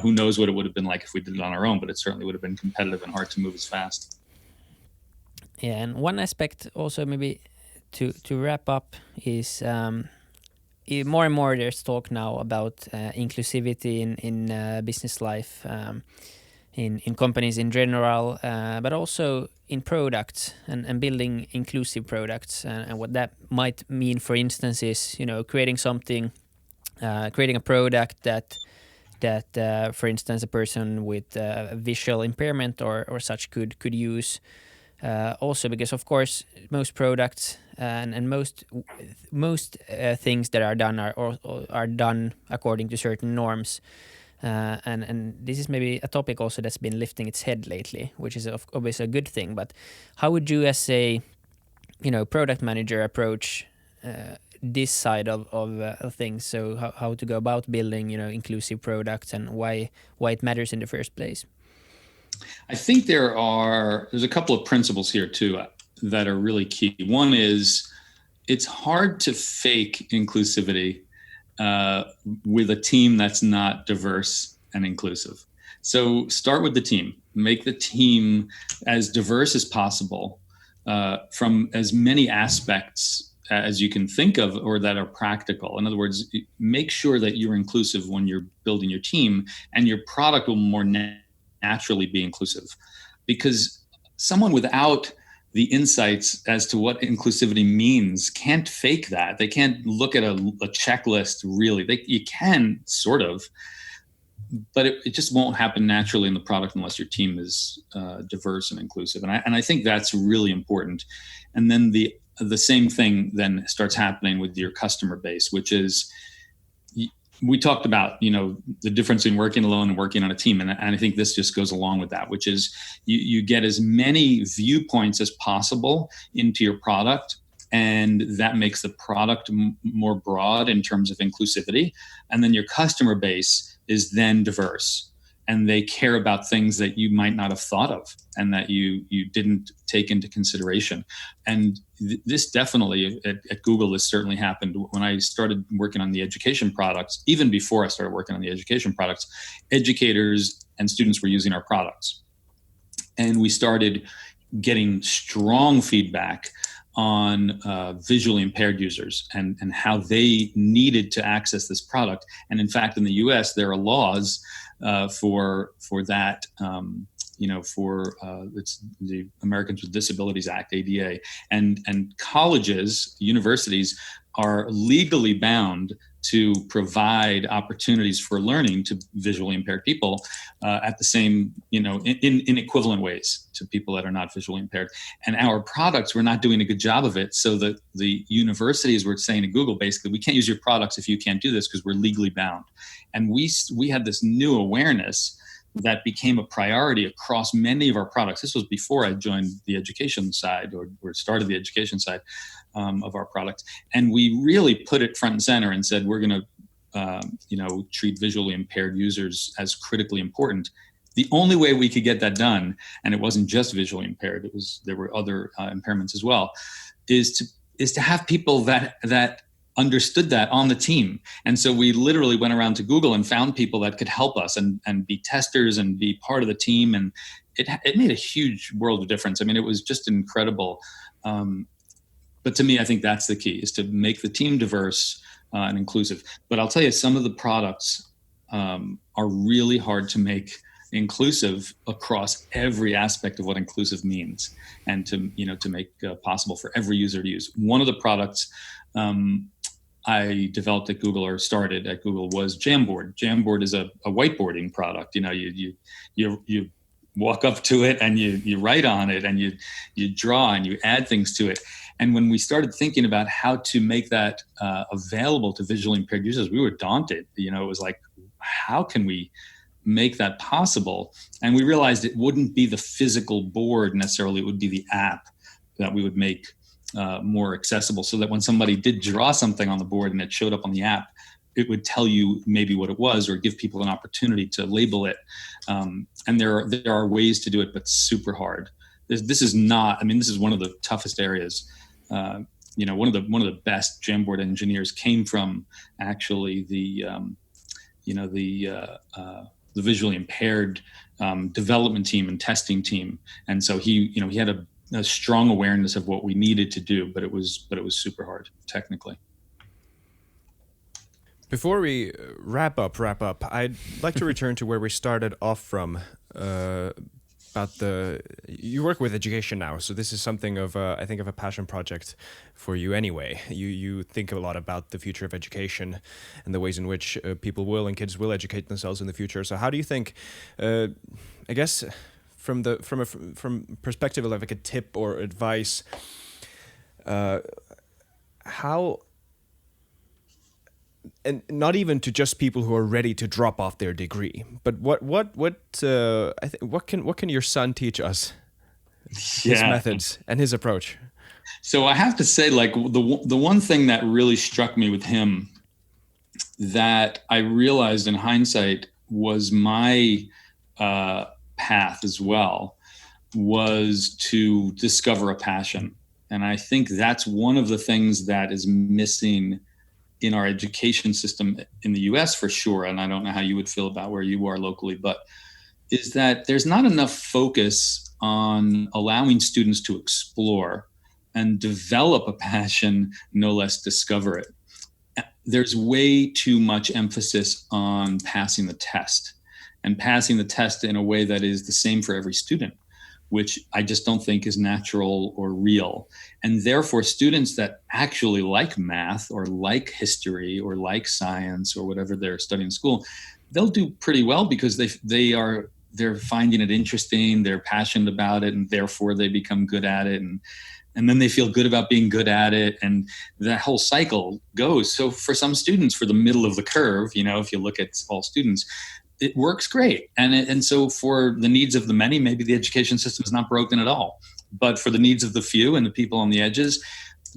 S8: who knows what it would have been like if we did it on our own, but it certainly would have been competitive and hard to move as fast.
S7: Yeah, and one aspect also maybe to wrap up is more and more there's talk now about inclusivity in business life, in companies in general, but also in products and building inclusive products, and what that might mean, for instance, is creating a product that for instance a person with a visual impairment or such could use. Also, because of course most products and most things that are done are done according to certain norms. And this is maybe a topic also that's been lifting its head lately, which is obviously a good thing. But how would you, as a product manager, approach this side of things? So how to go about building inclusive products, and why it matters in the first place?
S8: I think there's a couple of principles here too that are really key. One is it's hard to fake inclusivity with a team that's not diverse and inclusive. So start with the team. Make the team as diverse as possible from as many aspects as you can think of or that are practical. In other words, make sure that you're inclusive when you're building your team, and your product will more naturally be inclusive. Because someone without the insights as to what inclusivity means can't fake that. They can't look at a checklist, really. You can, sort of, but it just won't happen naturally in the product unless your team is diverse and inclusive. And I think that's really important. And then the same thing then starts happening with your customer base, which is, we talked about, the difference in working alone and working on a team. And I think this just goes along with that, which is you get as many viewpoints as possible into your product And that makes the product more broad in terms of inclusivity. And then your customer base is then diverse, and they care about things that you might not have thought of and that you didn't take into consideration. And this definitely at Google, this certainly happened when I started working on the education products. Even before I started working on the education products, educators and students were using our products. And we started getting strong feedback on visually impaired users and how they needed to access this product. And in fact, in the US, there are laws for that, it's the Americans with Disabilities Act, ADA, and colleges, universities are legally bound to provide opportunities for learning to visually impaired people at the same, in equivalent ways to people that are not visually impaired. And our products were not doing a good job of it. So the universities were saying to Google, basically, we can't use your products if you can't do this because we're legally bound. And we had this new awareness that became a priority across many of our products. This was before I joined the education side or started the education side of our products. And we really put it front and center and said, we're going to, treat visually impaired users as critically important. The only way we could get that done, and it wasn't just visually impaired, there were other impairments as well, is to have people that understood that on the team. And so we literally went around to Google and found people that could help us and be testers and be part of the team. And it made a huge world of difference. I mean, it was just incredible. But to me, I think that's the key, is to make the team diverse and inclusive. But I'll tell you, some of the products are really hard to make inclusive across every aspect of what inclusive means, and to make possible for every user to use. One of the products I developed at Google, or started at Google, was Jamboard. Jamboard is a whiteboarding product. You walk up to it and you write on it and you draw and you add things to it. And when we started thinking about how to make that available to visually impaired users, we were daunted. It was like, how can we make that possible? And we realized it wouldn't be the physical board necessarily, it would be the app that we would make more accessible, so that when somebody did draw something on the board and it showed up on the app, it would tell you maybe what it was, or give people an opportunity to label it. And there are ways to do it, but super hard. This is one of the toughest areas. One of the best Jamboard engineers came from actually the visually impaired development team and testing team. And so he had a strong awareness of what we needed to do, but it was super hard technically.
S6: Before we wrap up, I'd like to return to where we started off from, about you work with education now, so this is something of I think of a passion project for you anyway. You think a lot about the future of education and the ways in which people will and kids will educate themselves in the future. So how do you think, I guess, from perspective of like a tip or advice, how, and not even to just people who are ready to drop off their degree, but what can your son teach us? His methods and his approach.
S8: So I have to say, like, the one thing that really struck me with him that I realized in hindsight was my path as well, was to discover a passion. And I think that's one of the things that is missing in our education system in the US for sure. And I don't know how you would feel about where you are locally, but is that there's not enough focus on allowing students to explore and develop a passion, no less discover it. There's way too much emphasis on passing the test, and passing the test in a way that is the same for every student, which I just don't think is natural or real. And therefore, students that actually like math or like history or like science or whatever they're studying in school, they'll do pretty well because they're finding it interesting, they're passionate about it, and therefore they become good at it. And then they feel good about being good at it. And that whole cycle goes. So for some students, for the middle of the curve, if you look at all students, it works great. And so for the needs of the many, maybe the education system is not broken at all. But for the needs of the few and the people on the edges,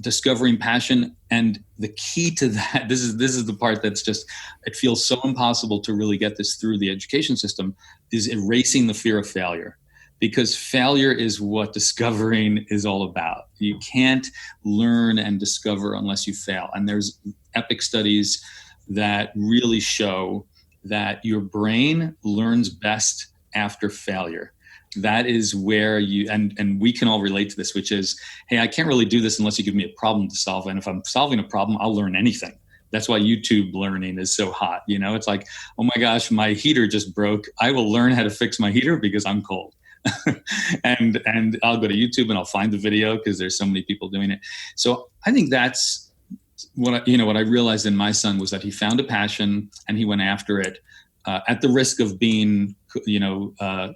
S8: discovering passion. And the key to that, this is the part that's just, it feels so impossible to really get this through the education system, is erasing the fear of failure. Because failure is what discovering is all about. You can't learn and discover unless you fail. And there's epic studies that really show that your brain learns best after failure. That is where you, and we can all relate to this, which is, hey, I can't really do this unless you give me a problem to solve. And if I'm solving a problem, I'll learn anything. That's why YouTube learning is so hot. You know, it's like, oh my gosh, my heater just broke. I will learn how to fix my heater because I'm cold. and I'll go to YouTube and I'll find the video because there's so many people doing it. So I think that's what I realized in my son was that he found a passion and he went after it at the risk of being,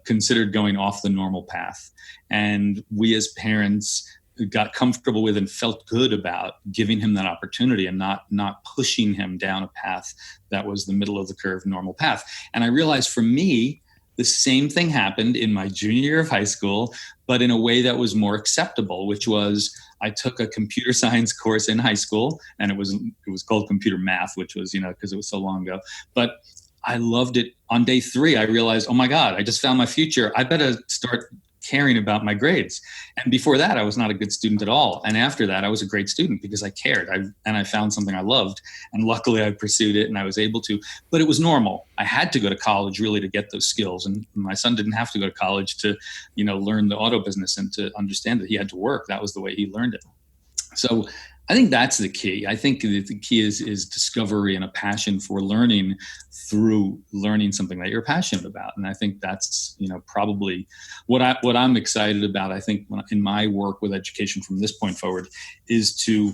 S8: considered going off the normal path. And we as parents got comfortable with and felt good about giving him that opportunity and not pushing him down a path that was the middle of the curve normal path. And I realized for me, the same thing happened in my junior year of high school, but in a way that was more acceptable, which was I took a computer science course in high school, and it was called computer math, which was, because it was so long ago. But I loved it. On day 3, I realized, oh my God, I just found my future. I better start caring about my grades. And before that, I was not a good student at all. And after that, I was a great student because I cared. I found something I loved. And luckily I pursued it and I was able to, but it was normal. I had to go to college really to get those skills. And my son didn't have to go to college to, learn the auto business and to understand that he had to work. That was the way he learned it. So I think that's the key. I think the key is discovery and a passion for learning through learning something that you're passionate about. And I think that's, probably what I'm excited about. I think in my work with education from this point forward is to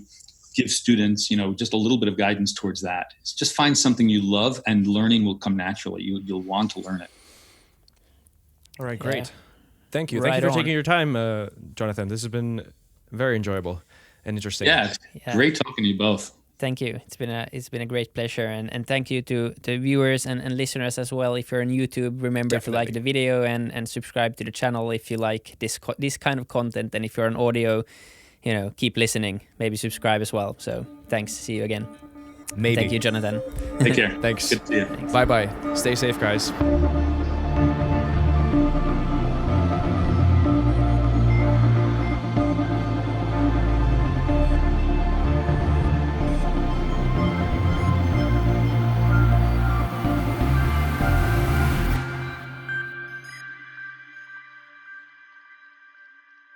S8: give students, just a little bit of guidance towards that. It's just find something you love and learning will come naturally. You'll want to learn it.
S6: All right, great.
S7: Yeah.
S6: Thank you.
S7: Right
S6: Thank you for
S7: on.
S6: taking your time, Jonathan. This has been very enjoyable and interesting.
S8: Yeah, great talking to you both.
S7: Thank you. It's been a great pleasure, and thank you to viewers and listeners as well. If you're on YouTube, remember to like the video and subscribe to the channel if you like this kind of content. And if you're on audio, keep listening. Maybe subscribe as well. So thanks. See you again.
S6: Maybe.
S7: Thank you, Jonathan.
S8: Take care.
S6: Thanks.
S8: Good to see you.
S6: Bye-bye. Stay safe, guys.